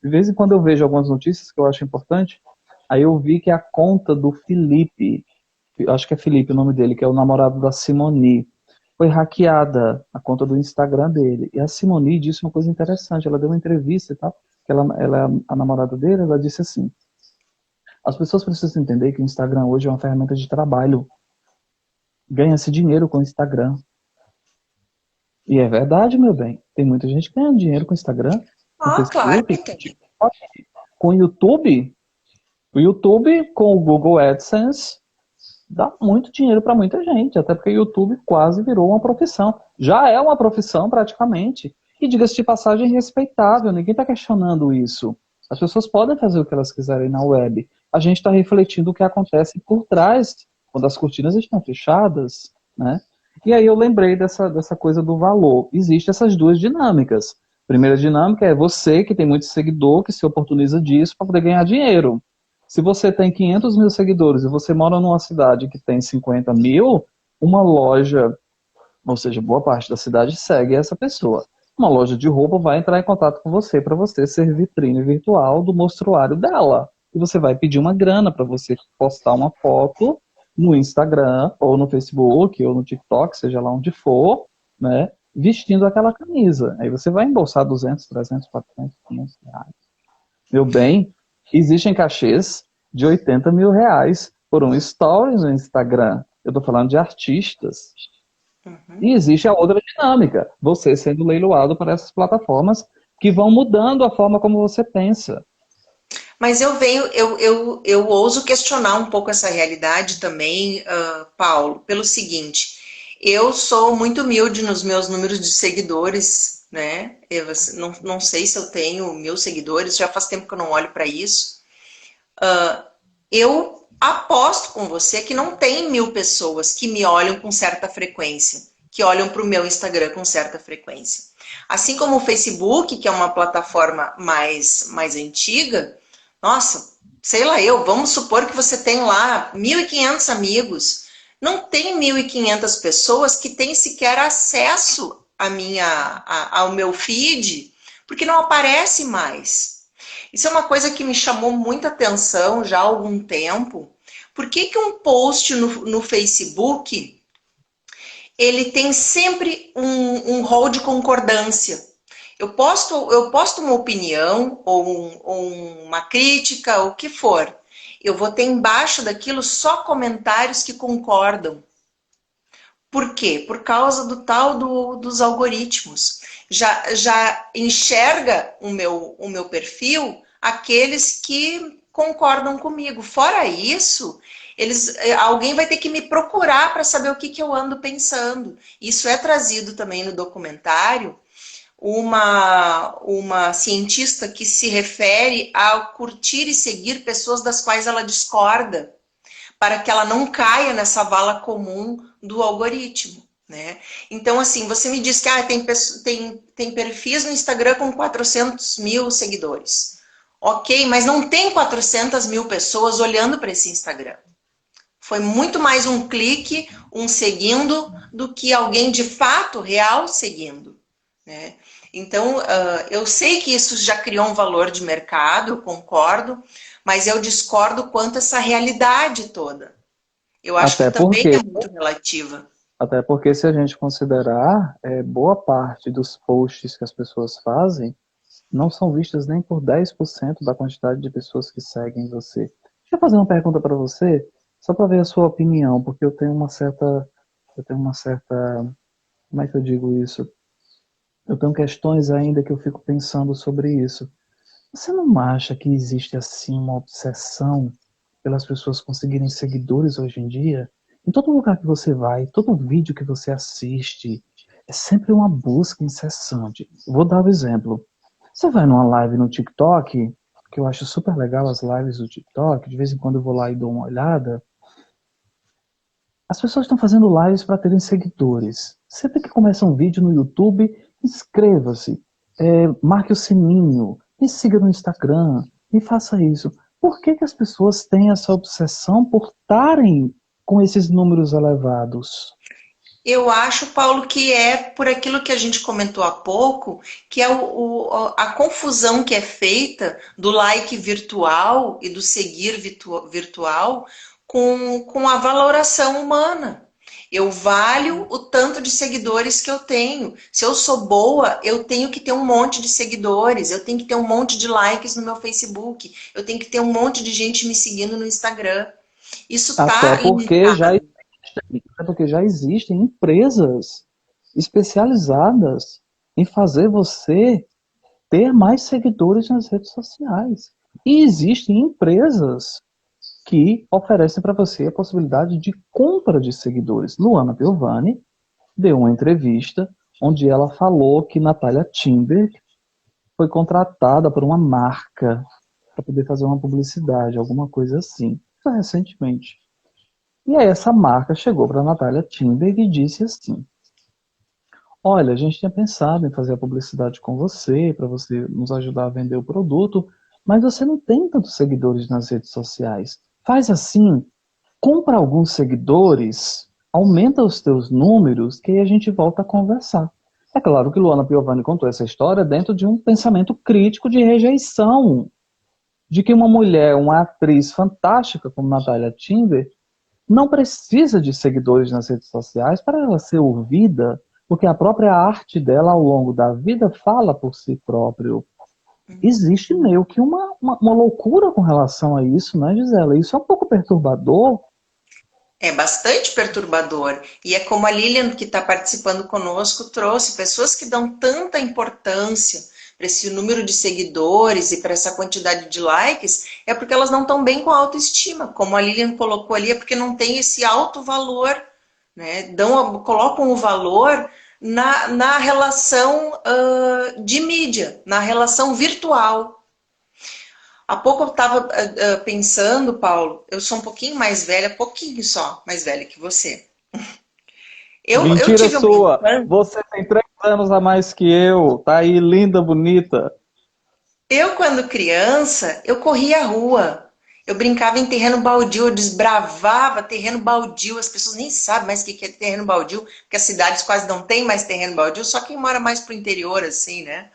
de vez em quando eu vejo algumas notícias que eu acho importante, aí eu vi que a conta do Felipe, acho que é Felipe o nome dele, que é o namorado da Simone, foi hackeada a conta do Instagram dele. E a Simone disse uma coisa interessante, ela deu uma entrevista e tal, que ela é a namorada dele, ela disse assim: as pessoas precisam entender que o Instagram hoje é uma ferramenta de trabalho. Ganha-se dinheiro com o Instagram. E é verdade, meu bem. Tem muita gente ganhando dinheiro com o Instagram, com o Ah, claro Facebook, que com o tem. TikTok, com o YouTube. O YouTube, com o Google AdSense, dá muito dinheiro para muita gente, até porque o YouTube quase virou uma profissão. Já é uma profissão praticamente. E diga-se de passagem, respeitável, ninguém está questionando isso. As pessoas podem fazer o que elas quiserem na web. A gente está refletindo o que acontece por trás, quando as cortinas estão fechadas, né? E aí eu lembrei dessa coisa do valor. Existem essas duas dinâmicas. Primeira dinâmica é você que tem muito seguidor, que se oportuniza disso para poder ganhar dinheiro. Se você tem 500 mil seguidores e você mora numa cidade que tem 50 mil, uma loja, ou seja, boa parte da cidade segue essa pessoa. Uma loja de roupa vai entrar em contato com você para você ser vitrine virtual do mostruário dela. E você vai pedir uma grana para você postar uma foto no Instagram, ou no Facebook, ou no TikTok, seja lá onde for, né, vestindo aquela camisa. Aí você vai embolsar 200, 300, 400, 500 reais. Meu bem, existem cachês de 80 mil reais por um stories no Instagram. Eu estou falando de artistas. Uhum. E existe a outra dinâmica, você sendo leiloado por essas plataformas que vão mudando a forma como você pensa. Mas eu ouso questionar um pouco essa realidade também, Paulo, pelo seguinte, eu sou muito humilde nos meus números de seguidores, né? Eu não sei se eu tenho 1.000 seguidores, já faz tempo que eu não olho para isso. Eu aposto com você que não tem 1.000 pessoas que me olham com certa frequência. que olham para o meu Instagram com certa frequência. Assim como o Facebook, que é uma plataforma mais antiga, nossa, sei lá vamos supor que você tem lá 1.500 amigos. Não tem 1.500 pessoas que têm sequer acesso ao meu feed, porque não aparece mais. Isso é uma coisa que me chamou muita atenção já há algum tempo. Por que um post no Facebook ele tem sempre um rol de concordância? Eu posto uma opinião ou uma crítica, ou o que for. Eu vou ter embaixo daquilo só comentários que concordam. Por quê? Por causa do tal dos algoritmos. Já enxerga o meu perfil aqueles que concordam comigo. Fora isso, alguém vai ter que me procurar para saber o que eu ando pensando. Isso é trazido também no documentário. Uma cientista que se refere a curtir e seguir pessoas das quais ela discorda, para que ela não caia nessa vala comum do algoritmo, né? Então, assim, você me diz que tem perfis no Instagram com 400 mil seguidores. Ok, mas não tem 400 mil pessoas olhando para esse Instagram. Foi muito mais um clique, um seguindo, do que alguém de fato real seguindo, né? Então, eu sei que isso já criou um valor de mercado, eu concordo, mas eu discordo quanto a essa realidade toda. Eu acho que Até também porque, é muito relativa. até porque se a gente considerar, boa parte dos posts que as pessoas fazem não são vistas nem por 10% da quantidade de pessoas que seguem você. Deixa eu fazer uma pergunta para você, só para ver a sua opinião, porque eu tenho uma certa, como é que eu digo isso? Eu tenho questões ainda que eu fico pensando sobre isso. Você não acha que existe assim uma obsessão pelas pessoas conseguirem seguidores hoje em dia? Em todo lugar que você vai, todo vídeo que você assiste, é sempre uma busca incessante. Vou dar um exemplo. Você vai numa live no TikTok, que eu acho super legal as lives do TikTok, de vez em quando eu vou lá e dou uma olhada. As pessoas estão fazendo lives para terem seguidores. Sempre que começa um vídeo no YouTube, inscreva-se, marque o sininho, me siga no Instagram, e faça isso. Por que as pessoas têm essa obsessão por estarem com esses números elevados? Eu acho, Paulo, que é por aquilo que a gente comentou há pouco, que é a confusão que é feita do like virtual e do seguir virtual com a valoração humana. Eu valho o tanto de seguidores que eu tenho. Se eu sou boa, eu tenho que ter um monte de seguidores, eu tenho que ter um monte de likes no meu Facebook, eu tenho que ter um monte de gente me seguindo no Instagram. Isso Até está porque já, limitado. até porque já existem empresas especializadas em fazer você ter mais seguidores nas redes sociais. E existem empresas que oferecem para você a possibilidade de compra de seguidores. Luana Piovani deu uma entrevista onde ela falou que Natália Timber foi contratada por uma marca para poder fazer uma publicidade, alguma coisa assim. Isso recentemente. E aí essa marca chegou para Natália Timber e disse assim: olha, a gente tinha pensado em fazer a publicidade com você, para você nos ajudar a vender o produto, mas você não tem tantos seguidores nas redes sociais. Faz assim, compra alguns seguidores, aumenta os teus números, que aí a gente volta a conversar. É claro que Luana Piovani contou essa história dentro de um pensamento crítico de rejeição, de que uma mulher, uma atriz fantástica como Natália Timber, não precisa de seguidores nas redes sociais para ela ser ouvida, porque a própria arte dela ao longo da vida fala por si próprio. Existe meio que uma loucura com relação a isso, né, Gisela? Isso é um pouco perturbador. É bastante perturbador. E é como a Lilian, que está participando conosco, trouxe pessoas que dão tanta importância para esse número de seguidores e para essa quantidade de likes, é porque elas não estão bem com a autoestima. Como a Lilian colocou ali, é porque não tem esse alto valor, né? Colocam o valor na relação de mídia, na relação virtual. Há pouco eu estava pensando, Paulo, eu sou um pouquinho mais velha, pouquinho só mais velha que você. Eu Mentira tive uma sua! infância. Você tem 3 anos a mais que eu. Tá aí, linda, bonita. Eu, quando criança, eu corria a rua. Eu brincava em terreno baldio, eu desbravava terreno baldio. As pessoas nem sabem mais o que é terreno baldio, porque as cidades quase não têm mais terreno baldio, só quem mora mais pro interior, assim, né?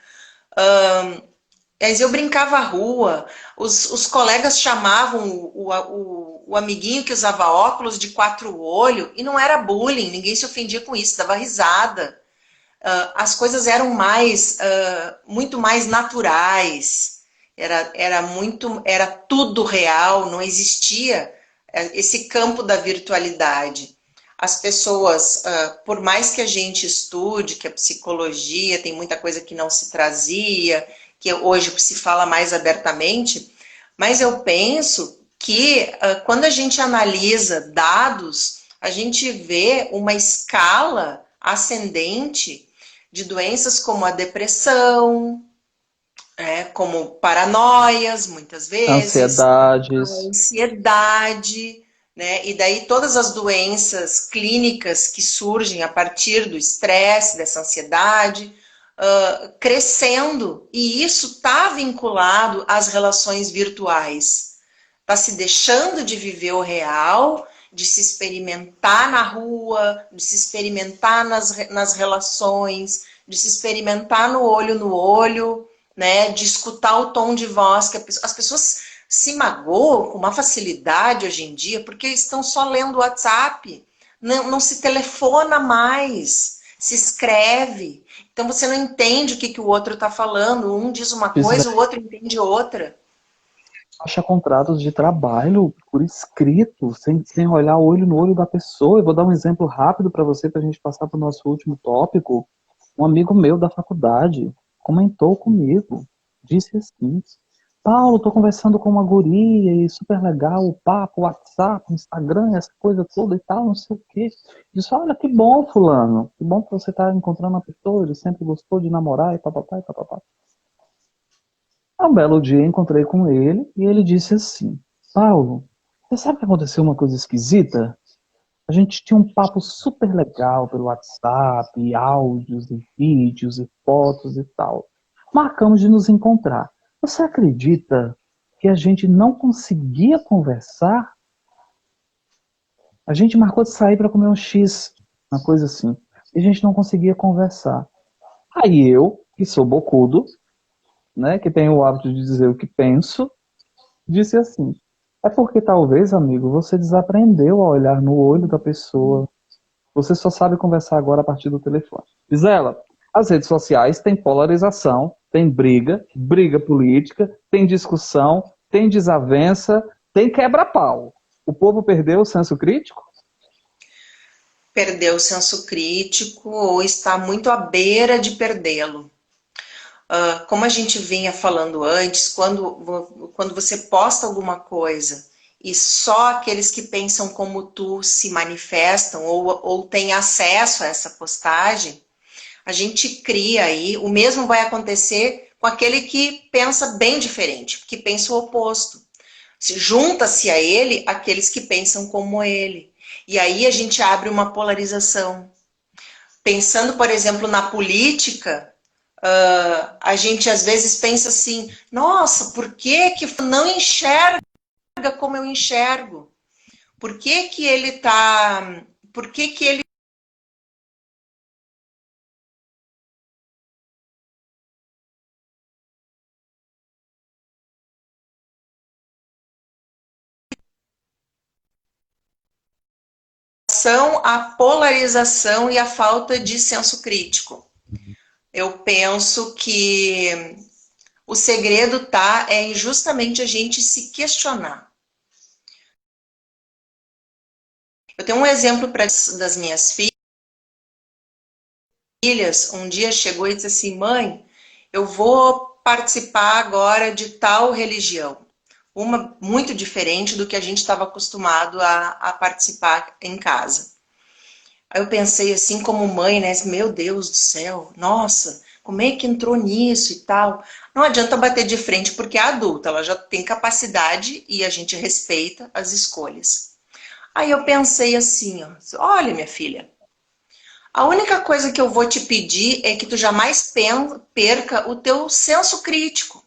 Mas eu brincava à rua, os colegas chamavam o amiguinho que usava óculos de 4 olhos, e não era bullying, ninguém se ofendia com isso, dava risada. As coisas eram muito mais naturais, era tudo real, não existia esse campo da virtualidade. As pessoas, por mais que a gente estude, que a psicologia tem muita coisa que não se trazia, que hoje se fala mais abertamente, mas eu penso que quando a gente analisa dados, a gente vê uma escala ascendente de doenças como a depressão, como paranoias, muitas vezes, a Ansiedades. ansiedade, né? E daí todas as doenças clínicas que surgem a partir do estresse, dessa ansiedade, crescendo. E isso está vinculado às relações virtuais. Está se deixando de viver o real, de se experimentar na rua, de se experimentar nas relações, de se experimentar no olho, né? De escutar o tom de voz que as pessoas se magoam com uma facilidade hoje em dia porque estão só lendo o WhatsApp, não se telefona mais, se escreve. Então você não entende o que o outro está falando. Um diz uma coisa, o outro entende outra. Fecha contratos de trabalho por escrito, sem olhar o olho no olho da pessoa. Eu vou dar um exemplo rápido para você, para a gente passar para o nosso último tópico. Um amigo meu da faculdade comentou comigo, disse assim: Paulo, estou conversando com uma guria e super legal, o papo, o WhatsApp, o Instagram, essa coisa toda e tal, não sei o quê. Disse: olha, que bom, fulano, que bom que você está encontrando uma pessoa, ele sempre gostou de namorar e papapá e papapá. Um belo dia encontrei com ele e ele disse assim: Paulo, você sabe que aconteceu uma coisa esquisita? A gente tinha um papo super legal pelo WhatsApp, e áudios e vídeos e fotos e tal. Marcamos de nos encontrar. Você acredita que a gente não conseguia conversar? A gente marcou de sair para comer um X, uma coisa assim. E a gente não conseguia conversar. Aí eu, que sou bocudo, né, que tenho o hábito de dizer o que penso, disse assim: é porque talvez, amigo, você desaprendeu a olhar no olho da pessoa. Você só sabe conversar agora a partir do telefone. Diz ela, as redes sociais têm polarização, tem briga, briga política, tem discussão, tem desavença, tem quebra-pau. O povo perdeu o senso crítico? Perdeu o senso crítico ou está muito à beira de perdê-lo. Como a gente vinha falando antes, quando você posta alguma coisa e só aqueles que pensam como tu se manifestam ou têm acesso a essa postagem, a gente cria aí, o mesmo vai acontecer com aquele que pensa bem diferente, que pensa o oposto. Junta-se a ele aqueles que pensam como ele. E aí a gente abre uma polarização. Pensando, por exemplo, na política, a gente às vezes pensa assim, nossa, por que que não enxerga como eu enxergo? Por que que ele tá, por que ele são a polarização e a falta de senso crítico? Eu penso que o segredo tá justamente a gente se questionar. Eu tenho um exemplo das minhas filhas. Um dia chegou e disse assim: mãe, eu vou participar agora de tal religião. Uma muito diferente do que a gente estava acostumado a participar em casa. Aí eu pensei assim, como mãe, né? Meu Deus do céu, nossa, como é que entrou nisso e tal? Não adianta bater de frente porque é adulta, ela já tem capacidade e a gente respeita as escolhas. Aí eu pensei assim, ó, olha, minha filha, A única coisa que eu vou te pedir é que tu jamais perca o teu senso crítico.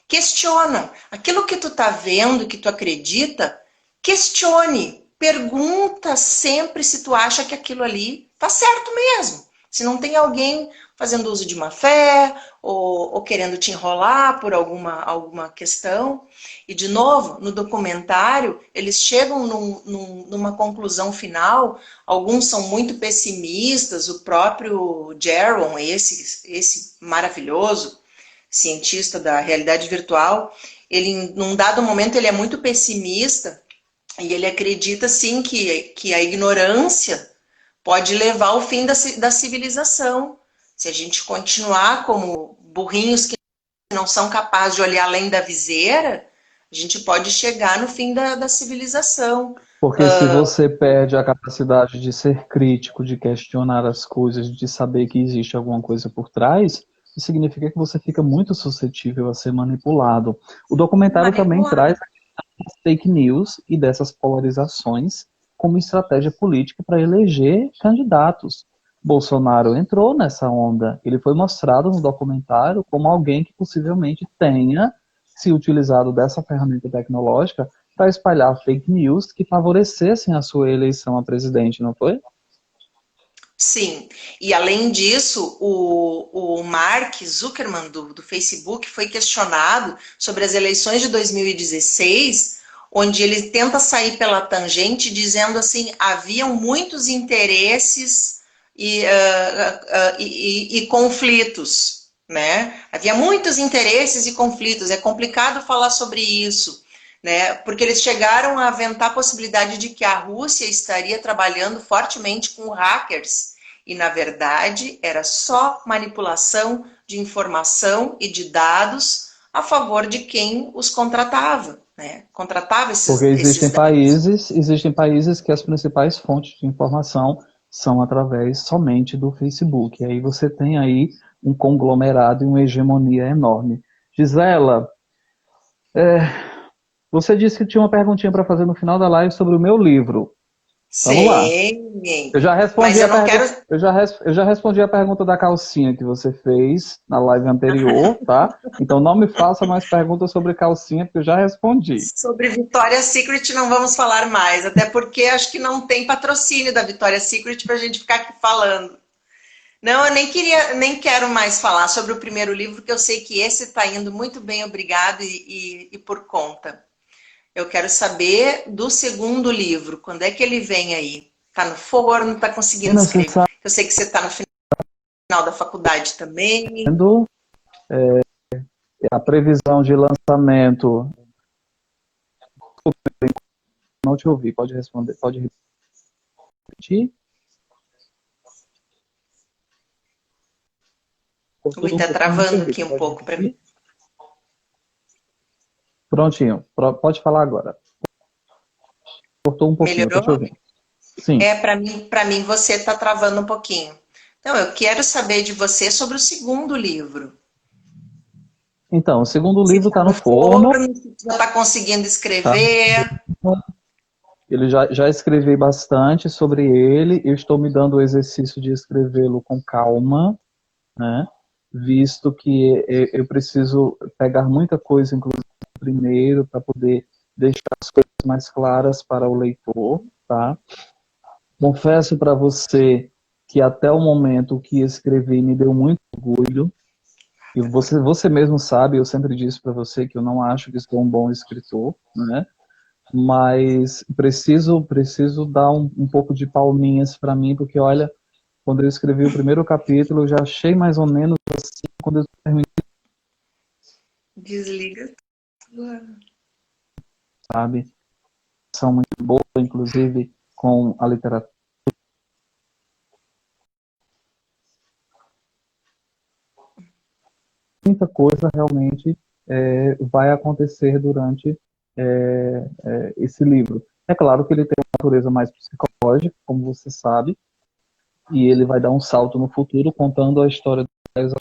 Questiona. Aquilo que tu tá vendo, que tu acredita, questione. Pergunta sempre se tu acha que aquilo ali tá certo mesmo. Se não tem alguém fazendo uso de má fé ou querendo te enrolar por alguma questão. E, de novo, no documentário, eles chegam numa conclusão final. Alguns são muito pessimistas. O próprio Jaron, esse maravilhoso cientista da realidade virtual, ele, num dado momento, ele é muito pessimista e ele acredita, sim, que a ignorância pode levar ao fim da civilização. Se a gente continuar como burrinhos que não são capazes de olhar além da viseira, a gente pode chegar no fim da civilização. Porque se você perde a capacidade de ser crítico, de questionar as coisas, de saber que existe alguma coisa por trás, isso significa que você fica muito suscetível a ser manipulado. O documentário também traz as fake news e dessas polarizações como estratégia política para eleger candidatos. Bolsonaro entrou nessa onda. Ele foi mostrado no documentário como alguém que possivelmente tenha se utilizado dessa ferramenta tecnológica para espalhar fake news que favorecessem a sua eleição a presidente, não foi? Sim, e além disso, o Mark Zuckerman do Facebook foi questionado sobre as eleições de 2016, onde ele tenta sair pela tangente dizendo assim, haviam muitos interesses e conflitos, né? Havia muitos interesses e conflitos, é complicado falar sobre isso, né? Porque eles chegaram a aventar a possibilidade de que a Rússia estaria trabalhando fortemente com hackers, e na verdade era só manipulação de informação e de dados a favor de quem os contratava, né? Contratava esses Porque esses dados. existem países que as principais fontes de informação são através somente do Facebook. E aí você tem aí um conglomerado e uma hegemonia enorme. Gisela, você disse que tinha uma perguntinha para fazer no final da live sobre o meu livro. Vamos lá. Sim, Eu já mas respondi eu não quero. eu já respondi a pergunta da calcinha que você fez na live anterior, tá? Então não me faça mais perguntas sobre calcinha, porque eu já respondi. Sobre Victoria's Secret não vamos falar mais, até porque acho que não tem patrocínio da Victoria's Secret para a gente ficar aqui falando. Não, eu nem quero mais falar sobre o primeiro livro, porque eu sei que esse está indo muito bem, obrigado e por conta. Eu quero saber do segundo livro, quando é que ele vem aí? Tá no forno, tá conseguindo escrever? Eu sei que você está no final da faculdade também. A previsão de lançamento. Não te ouvi, pode responder, pode repetir? Ui, tá travando aqui um pouco para mim. Prontinho, pode falar agora. Cortou um pouquinho, eu tô te ouvindo. Sim. Para mim você está travando um pouquinho. Então, eu quero saber de você sobre o segundo livro. Então, o segundo livro está no forno. Já está conseguindo escrever? Ele já escrevi bastante sobre ele. Eu estou me dando o exercício de escrevê-lo com calma, né? Visto que eu preciso pegar muita coisa, inclusive, primeiro, para poder deixar as coisas mais claras para o leitor, tá? Confesso para você que até o momento o que escrevi me deu muito orgulho. E você mesmo sabe, eu sempre disse para você que eu não acho que sou um bom escritor, né? Mas preciso dar um pouco de palminhas para mim, porque olha, quando eu escrevi o primeiro capítulo, eu já achei mais ou menos assim, quando eu terminei. Desliga. Sabe? São muito boa, inclusive, com a literatura. Muita coisa realmente vai acontecer durante esse livro. É claro que ele tem uma natureza mais psicológica, como você sabe, e ele vai dar um salto no futuro contando a história do Miles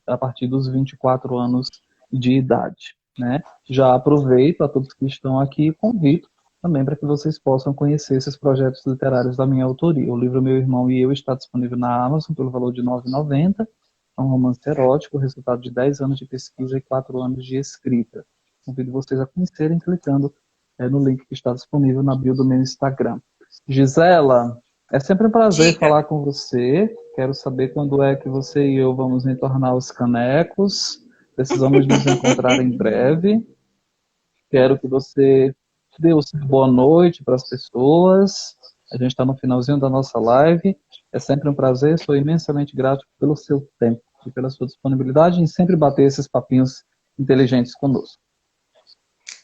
a partir dos 24 anos de idade, né? Já aproveito a todos que estão aqui e convido também para que vocês possam conhecer esses projetos literários da minha autoria. O livro Meu Irmão e Eu está disponível na Amazon pelo valor de R$ 9,90. É um romance erótico, resultado de 10 anos de pesquisa e 4 anos de escrita. Convido vocês a conhecerem clicando no link que está disponível na bio do meu Instagram. Gisela, é sempre um prazer Diga. falar com você. Quero saber quando é que você e eu vamos entornar os canecos. Precisamos nos encontrar em breve. Quero que você dê o seu boa noite para as pessoas. A gente está no finalzinho da nossa live. É sempre um prazer, sou imensamente grato pelo seu tempo e pela sua disponibilidade em sempre bater esses papinhos inteligentes conosco.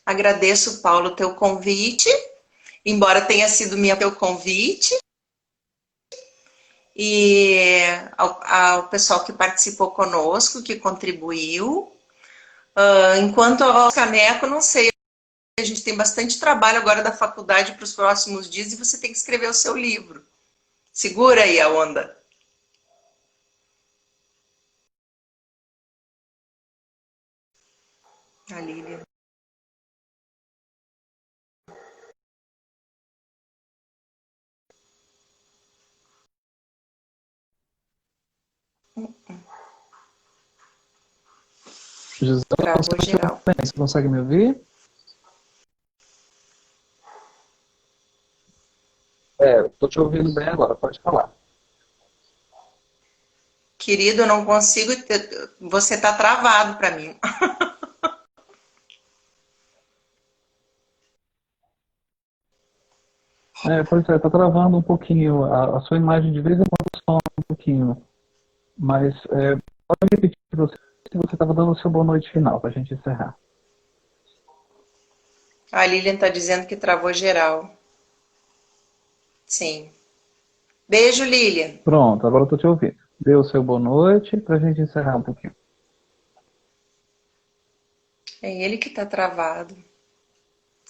Agradeço, Paulo, o teu convite, embora tenha sido teu convite, e ao pessoal que participou conosco, que contribuiu. Enquanto ao caneco, não sei, a gente tem bastante trabalho agora da faculdade para os próximos dias e você tem que escrever o seu livro. Segura aí a onda. A Lília. Gisela, Travou geral. você consegue me ouvir? Estou te ouvindo bem agora, pode falar. Querido, eu não consigo. Você está travado para mim. Pois é, está travando um pouquinho. A sua imagem de vez em quando some um pouquinho. Mas pode repetir se você estava dando o seu boa noite final, para a gente encerrar. A Lilian está dizendo que travou geral. Sim. Beijo, Lilian. Pronto, agora eu estou te ouvindo. Dê o seu boa noite para a gente encerrar um pouquinho. É ele que está travado.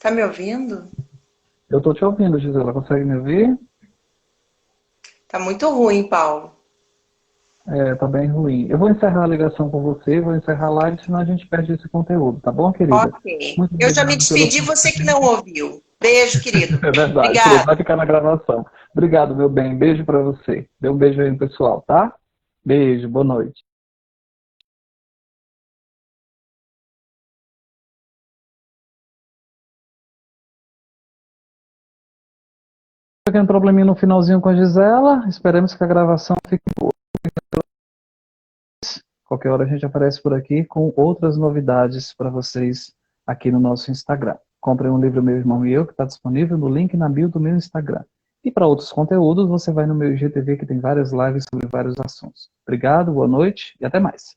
Tá me ouvindo? Eu estou te ouvindo, Gisela. Consegue me ouvir? Tá muito ruim, Paulo. Tá bem ruim. Eu vou encerrar a ligação com você, vou encerrar a live, senão a gente perde esse conteúdo, tá bom, querida? Ok. Muito Eu já me obrigado despedi, você que não ouviu. Beijo, querido. É verdade, Obrigada. vai ficar na gravação. Obrigado, meu bem. Beijo para você. Dê um beijo aí no pessoal, tá? Beijo, boa noite. Tem um probleminha no finalzinho com a Gisela. Esperemos que a gravação fique boa. Qualquer hora a gente aparece por aqui com outras novidades para vocês aqui no nosso Instagram. Comprem um livro Meu Irmão e Eu, que está disponível no link na bio do meu Instagram. E para outros conteúdos, você vai no meu IGTV, que tem várias lives sobre vários assuntos. Obrigado, boa noite e até mais.